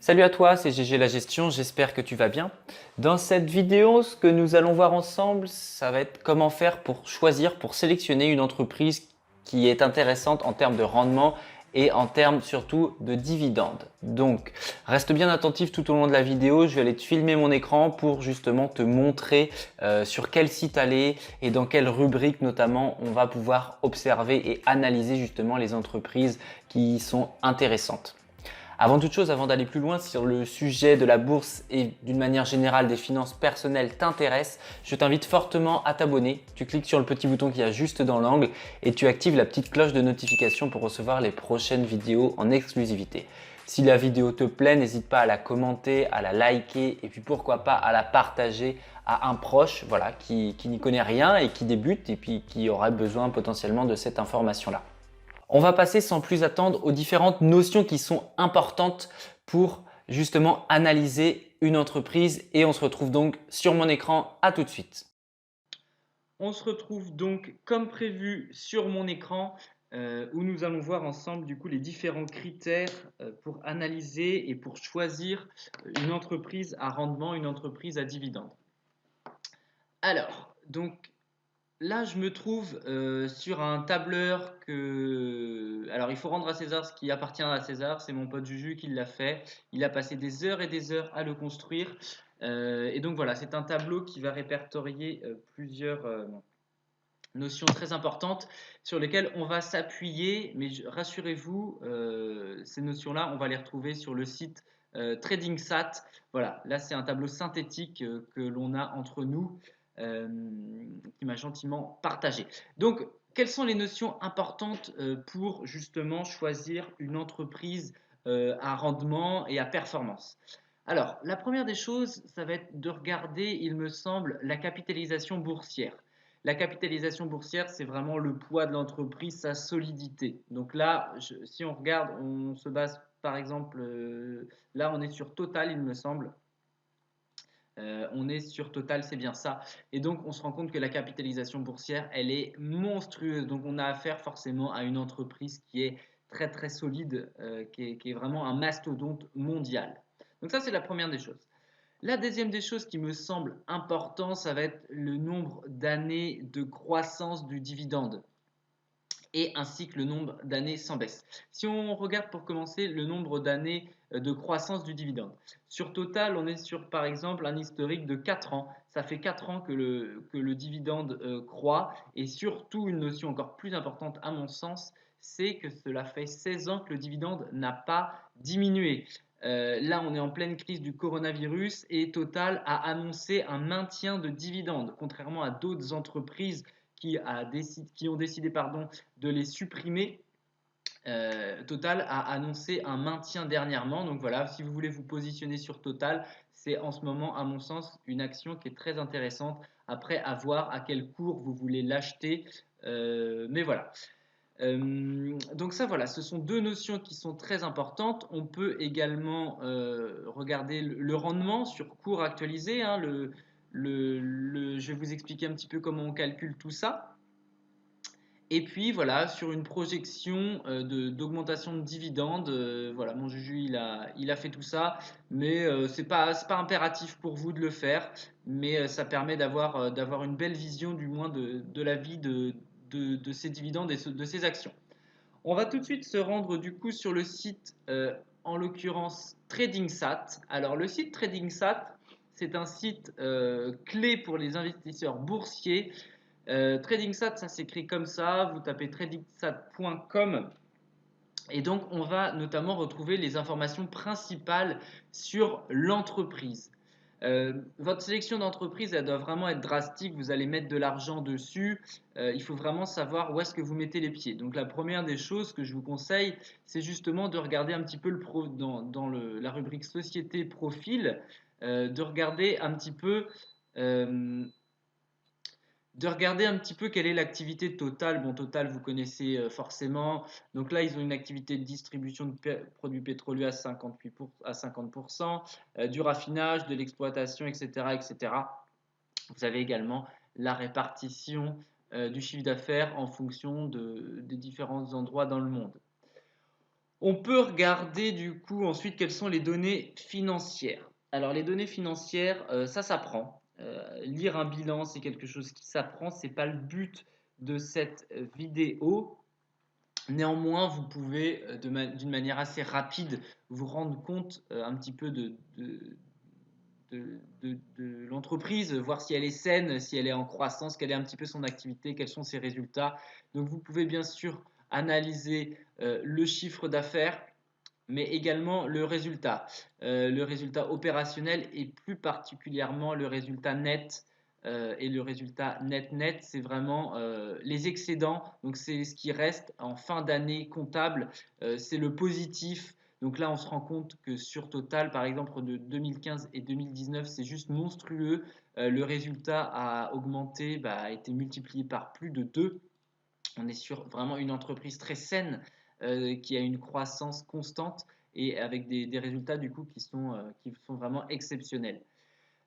Salut à toi, c'est GG La Gestion, j'espère que tu vas bien. Dans cette vidéo, ce que nous allons voir ensemble, ça va être comment faire pour choisir, pour sélectionner une entreprise qui est intéressante en termes de rendement et en termes surtout de dividendes. Donc, reste bien attentif tout au long de la vidéo, je vais aller te filmer mon écran pour justement te montrer sur quel site aller et dans quelle rubrique notamment on va pouvoir observer et analyser justement les entreprises qui sont intéressantes. Avant toute chose, avant d'aller plus loin sur le sujet de la bourse et d'une manière générale des finances personnelles t'intéresse, je t'invite fortement à t'abonner. Tu cliques sur le petit bouton qui est juste dans l'angle et tu actives la petite cloche de notification pour recevoir les prochaines vidéos en exclusivité. Si la vidéo te plaît, n'hésite pas à la commenter, à la liker et puis pourquoi pas à la partager à un proche qui n'y connaît rien et qui débute et puis qui aurait besoin potentiellement de cette information-là. On va passer sans plus attendre aux différentes notions qui sont importantes pour justement analyser une entreprise et on se retrouve donc sur mon écran. À tout de suite. On se retrouve donc comme prévu sur mon écran où nous allons voir ensemble du coup les différents critères pour analyser et pour choisir une entreprise à rendement, une entreprise à dividende. Alors, donc là, je me trouve sur un tableur que… Alors, il faut rendre à César ce qui appartient à César. C'est mon pote Juju qui l'a fait. Il a passé des heures et des heures à le construire. Et donc voilà, c'est un tableau qui va répertorier plusieurs notions très importantes sur lesquelles on va s'appuyer. Mais rassurez-vous, ces notions-là, on va les retrouver sur le site TradingSat. Voilà, là, c'est un tableau synthétique que l'on a entre nous. Qui m'a gentiment partagé. Donc, quelles sont les notions importantes pour justement choisir une entreprise à rendement et à performance? Alors, la première des choses, ça va être de regarder, il me semble, la capitalisation boursière. La capitalisation boursière, c'est vraiment le poids de l'entreprise, sa solidité. Donc là, si on regarde, on se base par exemple, là on est sur Total, il me semble. On est sur Total, c'est bien ça. Et donc, on se rend compte que la capitalisation boursière, elle est monstrueuse. Donc, on a affaire forcément à une entreprise qui est très, très solide, qui est vraiment un mastodonte mondial. Donc, ça, c'est la première des choses. La deuxième des choses qui me semble important, ça va être le nombre d'années de croissance du dividende et ainsi que le nombre d'années sans baisse. Si on regarde pour commencer le nombre d'années de croissance du dividende, sur Total, on est sur par exemple un historique de 4 ans. Ça fait 4 ans que le dividende croît et surtout une notion encore plus importante à mon sens, c'est que cela fait 16 ans que le dividende n'a pas diminué. Là, on est en pleine crise du coronavirus et Total a annoncé un maintien de dividendes, contrairement à d'autres entreprises qui ont décidé de les supprimer. Total a annoncé un maintien dernièrement. Donc voilà, si vous voulez vous positionner sur Total, c'est en ce moment, à mon sens, une action qui est très intéressante. Après, à voir à quel cours vous voulez l'acheter. Mais voilà. Donc ça, voilà, ce sont deux notions qui sont très importantes. On peut également regarder le rendement sur cours actualisé. Hein, je vais vous expliquer un petit peu comment on calcule tout ça. Et puis voilà, sur une projection d'augmentation de dividendes, voilà, mon Juju il a fait tout ça, mais c'est pas impératif pour vous de le faire, mais ça permet d'avoir une belle vision du moins de la vie de ces dividendes et de ces actions. On va tout de suite se rendre du coup sur le site, en l'occurrence TradingSat. Alors le site TradingSat, c'est un site clé pour les investisseurs boursiers. TradingSat, ça s'écrit comme ça. Vous tapez tradingsat.com et donc on va notamment retrouver les informations principales sur l'entreprise. Votre sélection d'entreprise, elle doit vraiment être drastique. Vous allez mettre de l'argent dessus. Il faut vraiment savoir où est-ce que vous mettez les pieds. Donc la première des choses que je vous conseille, c'est justement de regarder un petit peu la rubrique société profil, de regarder un petit peu quelle est l'activité de Total. Bon, Total, vous connaissez forcément. Donc là, ils ont une activité de distribution de produits pétroliers à 50%, du raffinage, de l'exploitation, etc., etc. Vous avez également la répartition du chiffre d'affaires en fonction des différents endroits dans le monde. On peut regarder du coup ensuite quelles sont les données financières. Alors les données financières, ça s'apprend. Lire un bilan, c'est quelque chose qui s'apprend. C'est pas le but de cette vidéo. Néanmoins, vous pouvez d'une manière assez rapide vous rendre compte un petit peu de l'entreprise, voir si elle est saine, si elle est en croissance, quelle est un petit peu son activité, quels sont ses résultats. Donc vous pouvez bien sûr analyser le chiffre d'affaires, mais également le résultat opérationnel et plus particulièrement le résultat net. Et le résultat net, c'est vraiment les excédents. Donc c'est ce qui reste en fin d'année comptable. C'est le positif. Donc là, on se rend compte que sur Total, par exemple, de 2015 et 2019, c'est juste monstrueux. Le résultat a augmenté, a été multiplié par plus de 2. On est sur vraiment une entreprise très saine qui a une croissance constante et avec des résultats du coup qui sont vraiment exceptionnels.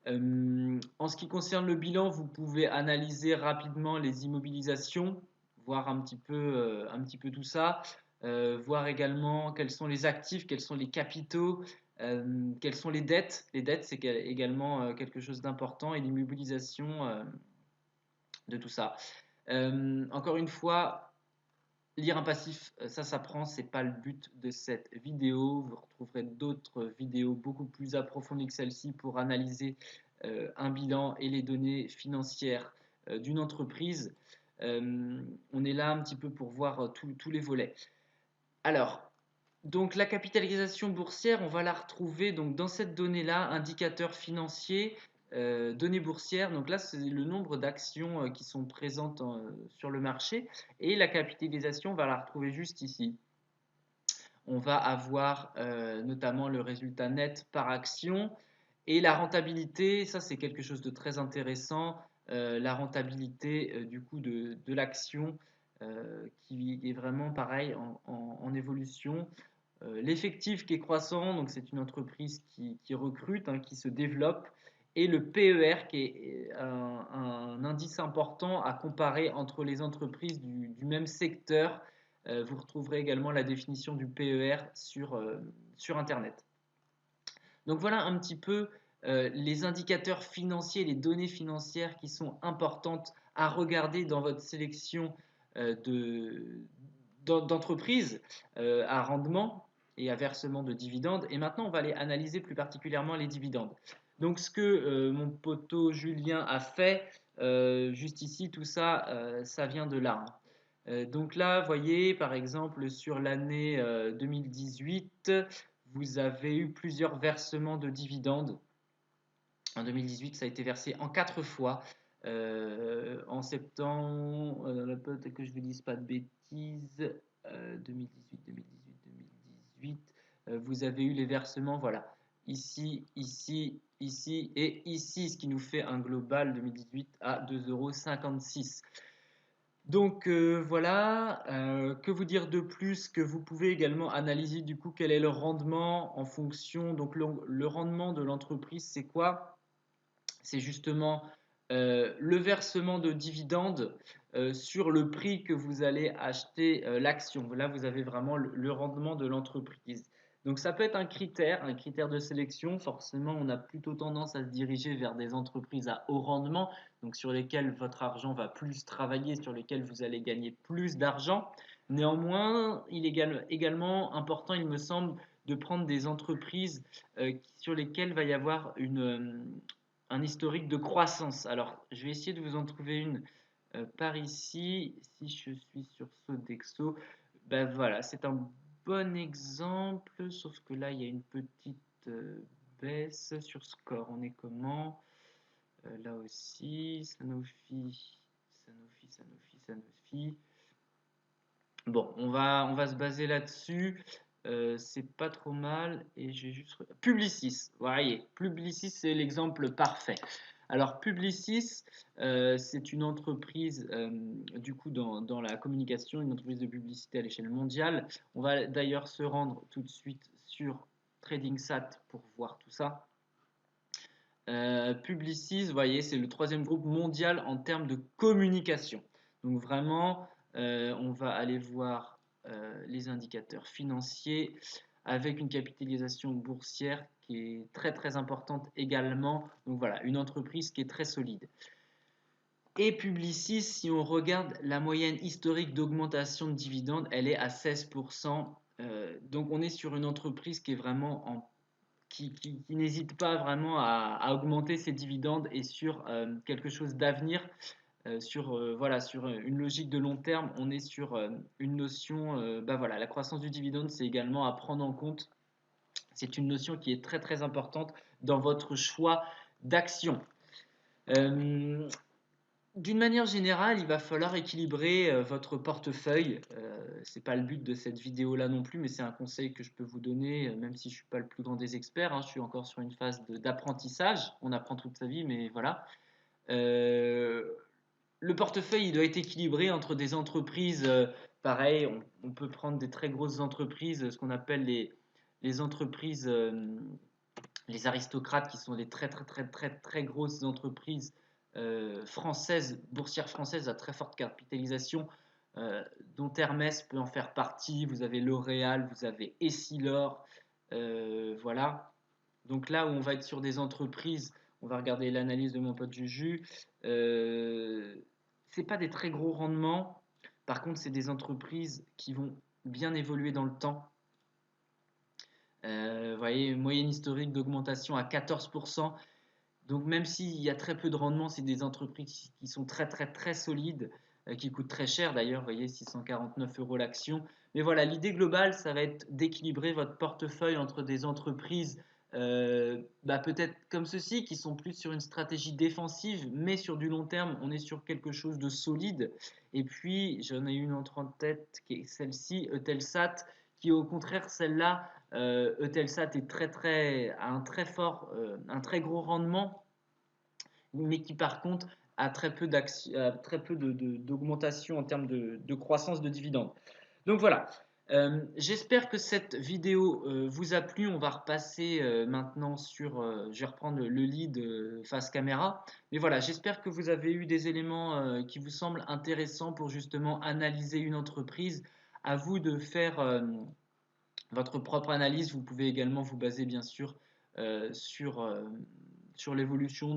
En ce qui concerne le bilan, vous pouvez analyser rapidement les immobilisations, voir un petit peu tout ça, voir également quels sont les actifs, quels sont les capitaux, quelles sont les dettes. Les dettes, c'est également quelque chose d'important et l'immobilisation de tout ça. Encore une fois, lire un passif, ça s'apprend, c'est pas le but de cette vidéo. Vous retrouverez d'autres vidéos beaucoup plus approfondies que celle-ci pour analyser un bilan et les données financières d'une entreprise. On est là un petit peu pour voir tous les volets. Alors, donc la capitalisation boursière, on va la retrouver donc dans cette donnée-là, indicateur financier, données boursières. Donc là, c'est le nombre d'actions qui sont présentes sur le marché. Et la capitalisation, on va la retrouver juste ici. On va avoir notamment le résultat net par action et la rentabilité. Ça, c'est quelque chose de très intéressant. La rentabilité du coup de l'action qui est vraiment pareil en évolution. L'effectif qui est croissant, donc c'est une entreprise qui recrute, hein, qui se développe, et le PER qui est un indice important à comparer entre les entreprises du même secteur. Vous retrouverez également la définition du PER sur Internet. Donc voilà un petit peu les indicateurs financiers, les données financières qui sont importantes à regarder dans votre sélection d'entreprises à rendement et à versement de dividendes. Et maintenant, on va aller analyser plus particulièrement les dividendes. Donc ce que mon poteau Julien a fait, juste ici, tout ça, ça vient de là. Donc là, vous voyez, par exemple, sur l'année 2018, vous avez eu plusieurs versements de dividendes. En 2018, ça a été versé en 4 fois. En septembre, peut-être que je ne vous dise pas de bêtises, 2018, 2018, 2018, vous avez eu les versements, voilà, ici, ici, ici et ici, ce qui nous fait un global 2018 à 2,56 €. Donc voilà, que vous dire de plus que vous pouvez également analyser du coup quel est le rendement en fonction, donc le rendement de l'entreprise c'est quoi? C'est justement le versement de dividendes sur le prix que vous allez acheter l'action. Là vous avez vraiment le rendement de l'entreprise. Donc ça peut être un critère de sélection. Forcément, on a plutôt tendance à se diriger vers des entreprises à haut rendement, donc sur lesquelles votre argent va plus travailler, sur lesquelles vous allez gagner plus d'argent. Néanmoins, il est également important, il me semble, de prendre des entreprises sur lesquelles va y avoir un historique de croissance. Alors, je vais essayer de vous en trouver une par ici. Si je suis sur Sodexo, ben voilà, c'est un bon exemple, sauf que là, il y a une petite baisse sur Score. On est comment? Là aussi, Sanofi, Sanofi, Sanofi, Sanofi. Bon, on va se baser là-dessus. C'est pas trop mal. Et j'ai juste. Publicis, voyez, Publicis, c'est l'exemple parfait. Alors, Publicis, c'est une entreprise, du coup, dans la communication, une entreprise de publicité à l'échelle mondiale. On va d'ailleurs se rendre tout de suite sur TradingSat pour voir tout ça. Publicis, vous voyez, c'est le 3e groupe mondial en termes de communication. Donc vraiment, on va aller voir les indicateurs financiers avec une capitalisation boursière qui est très très importante également. Donc voilà, une entreprise qui est très solide. Et Publicis, si on regarde la moyenne historique d'augmentation de dividendes, elle est à 16%. Donc on est sur une entreprise qui est vraiment qui n'hésite pas vraiment à augmenter ses dividendes et sur quelque chose d'avenir, voilà, sur une logique de long terme. On est sur une notion, voilà, la croissance du dividende, c'est également à prendre en compte. C'est une notion qui est très très importante dans votre choix d'action. D'une manière générale, il va falloir équilibrer votre portefeuille. C'est pas le but de cette vidéo-là non plus, mais c'est un conseil que je peux vous donner, même si je suis pas le plus grand des experts. Hein, je suis encore sur une phase d'apprentissage. On apprend toute sa vie, mais voilà. Le portefeuille, il doit être équilibré entre des entreprises. Pareil, on peut prendre des très grosses entreprises, ce qu'on appelle les entreprises, les aristocrates, qui sont des très très très très très grosses entreprises françaises, boursières françaises à très forte capitalisation, dont Hermès peut en faire partie. Vous avez L'Oréal, vous avez Essilor, voilà. Donc là où on va être sur des entreprises, on va regarder l'analyse de mon pote Juju. C'est pas des très gros rendements. Par contre, c'est des entreprises qui vont bien évoluer dans le temps. Vous voyez, moyenne historique d'augmentation à 14%. Donc même s'il y a très peu de rendement, c'est des entreprises qui sont très très très solides, qui coûtent très cher d'ailleurs, vous voyez, 649 € l'action. Mais voilà, l'idée globale, ça va être d'équilibrer votre portefeuille entre des entreprises peut-être comme ceci, qui sont plus sur une stratégie défensive, mais sur du long terme, on est sur quelque chose de solide. Et puis, j'en ai une autre en tête, qui est celle-ci, Eutelsat, qui au contraire, celle-là, Eutelsat est a un un très gros rendement, mais qui par contre a très peu d'augmentation en termes de croissance de dividendes. Donc voilà, j'espère que cette vidéo vous a plu. On va repasser maintenant sur, je vais reprendre le lead face caméra. Mais voilà, j'espère que vous avez eu des éléments qui vous semblent intéressants pour justement analyser une entreprise. À vous de faire votre propre analyse. Vous pouvez également vous baser bien sûr sur l'évolution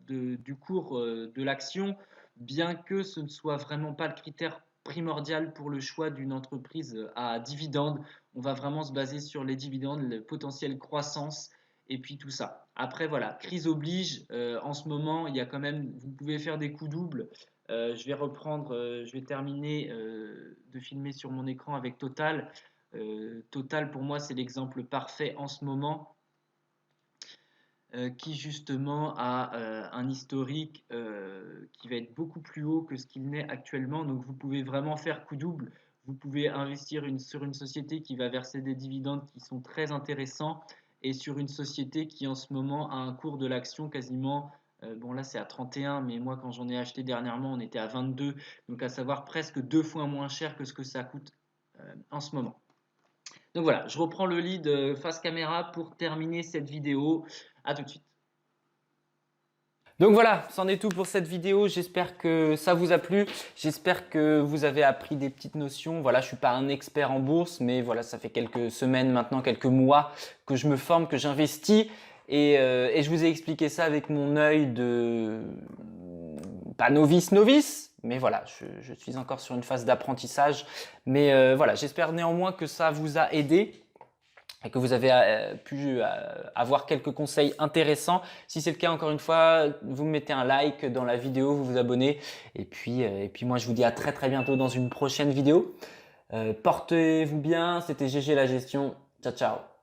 du cours de l'action, bien que ce ne soit vraiment pas le critère primordial pour le choix d'une entreprise à dividendes. On va vraiment se baser sur les dividendes, le potentiel croissance et puis tout ça. Après voilà, crise oblige, en ce moment il y a quand même, vous pouvez faire des coups doubles. Je vais terminer de filmer sur mon écran avec Total. Total, pour moi, c'est l'exemple parfait en ce moment, qui justement a un historique qui va être beaucoup plus haut que ce qu'il n'est actuellement. Donc vous pouvez vraiment faire coup double. Vous pouvez investir sur une société qui va verser des dividendes qui sont très intéressants et sur une société qui en ce moment a un cours de l'action quasiment, bon là c'est à 31, mais moi quand j'en ai acheté dernièrement on était à 22, donc à savoir presque 2 fois moins cher que ce que ça coûte en ce moment. Donc voilà, je reprends le lead face caméra pour terminer cette vidéo. À tout de suite. Donc voilà, c'en est tout pour cette vidéo. J'espère que ça vous a plu. J'espère que vous avez appris des petites notions. Voilà, je suis pas un expert en bourse, mais voilà, ça fait quelques semaines maintenant, quelques mois que je me forme, que j'investis. Et je vous ai expliqué ça avec mon œil de pas novice, mais voilà, je suis encore sur une phase d'apprentissage. Mais voilà, j'espère néanmoins que ça vous a aidé et que vous avez pu avoir quelques conseils intéressants. Si c'est le cas, encore une fois, vous mettez un like dans la vidéo, vous vous abonnez. Et puis moi, je vous dis à très très bientôt dans une prochaine vidéo. Portez-vous bien, c'était GG la gestion. Ciao, ciao.